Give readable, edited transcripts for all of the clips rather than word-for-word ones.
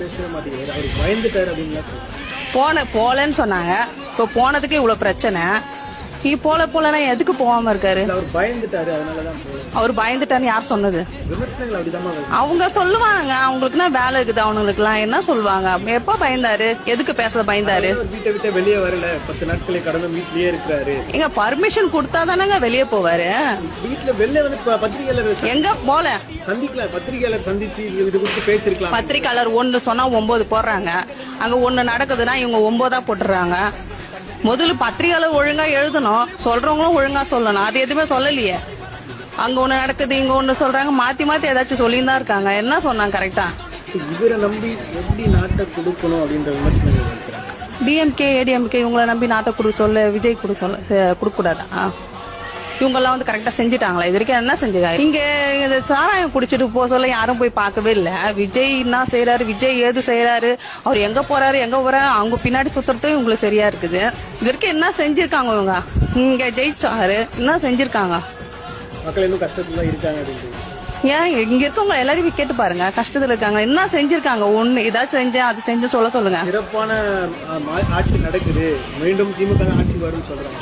பேசவே மாட்டேங்கிறாரு, அவர் பயந்துட்டாரு அப்படின்னு போலன்னு சொன்னாங்க. இப்போ போனதுக்கு இவ்வளவு பிரச்சனை. போலனா எதுக்கு போகாம இருக்காரு? அவர் பயந்துட்டாரு, அதனாலதான். அவர் பயந்துட்டான்னு யார் சொன்னது? விமர்சனங்கள் அப்படிதான் அவங்க சொல்லுவாங்க. அவங்களுக்குன்னா வேலை இருக்குது, அவங்களுக்கு எல்லாம் என்ன சொல்லுவாங்க? எப்ப பயந்தாரு? எதுக்கு பேச பயந்தாரு? வீட்டை விட்டு வெளியே வரல, 10 நாட்களை கடந்த வீட்லயே இருக்காரு. எங்க பர்மிஷன் கொடுத்தா தானங்க வெளியே போவாரு? வீட்டுல வெளில வந்து பத்திரிகையாளர் எங்க போல சந்திக்கல, பத்திரிகையாளர் சந்திச்சு இது குறித்து பேசிருக்கலாம். பத்திரிகையாளர் 1 சொன்னா 9 போடுறாங்க. அங்க 1 நடக்குதுன்னா இவங்க 9 போட்டுறாங்க. முதல்ல பத்திரிகையாளர் ஒழுங்கா எழுதணும், சொல்றவங்களும் ஒழுங்கா சொல்லணும். அது எதுவுமே சொல்லலையே. அங்க 1 நடக்குது, இங்க 1 சொல்றாங்க, மாத்தி மாத்தி ஏதாச்சும் சொல்லிதான் இருக்காங்க. என்ன சொன்னாங்க கரெக்டா? இவரை நம்பி எப்படி நாட்டை கொடுக்கணும் அப்படின்ற விமர்சனம். டிஎம்கே ஏடிஎம்கே இவங்களை நம்பி நாட்டை கொடுக்க சொல்ல, விஜய் கொடுக்க கூடாதா? இவங்க எல்லாம் வந்து கரெக்டா செஞ்சுட்டாங்களா? இது வரைக்கும் என்ன செஞ்சாங்க? இங்க சாராயம் குடிச்சிட்டு போக சொல்ல யாரும் போய் பார்க்கவே இல்ல. விஜய் என்ன செய்யறாரு, விஜய் ஏது செய்யறாரு, அவர் எங்க போறாரு எங்க போறாரு, அவங்க பின்னாடி சுத்துறதும் இவங்களுக்கு சரியா இருக்குது. இது வரைக்கும் என்ன செஞ்சிருக்காங்க இவங்க? இங்க ஜெயிச்சாரு, என்ன செஞ்சிருக்காங்க? மக்கள் இன்னும் கஷ்டத்துல இருக்காங்க அப்படின்னு. ஏன் இங்க இருக்கவங்க எல்லாரையும் கேட்டு பாருங்க, கஷ்டத்துல இருக்காங்க. என்ன செஞ்சிருக்காங்க? ஒண்ணு ஏதாச்சும் செஞ்சேன் அது செஞ்சு சொல்லுங்க. சிறப்பான ஆட்சி நடக்குது, மீண்டும் திமுக ஆட்சி வரும் சொல்றாங்க.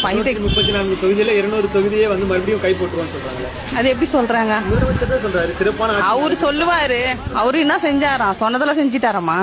34 தொகுதியில 200 தொகுதியே வந்து மறுபடியும் கை போட்டுருவான்னு சொல்றாங்க. அது எப்படி சொல்றாங்க? சொல்றாரு சிறப்பான. அவரு சொல்லுவாரு, அவரு என்ன செஞ்சாராம்? சொன்னதெல்லாம் செஞ்சுட்டாராமா?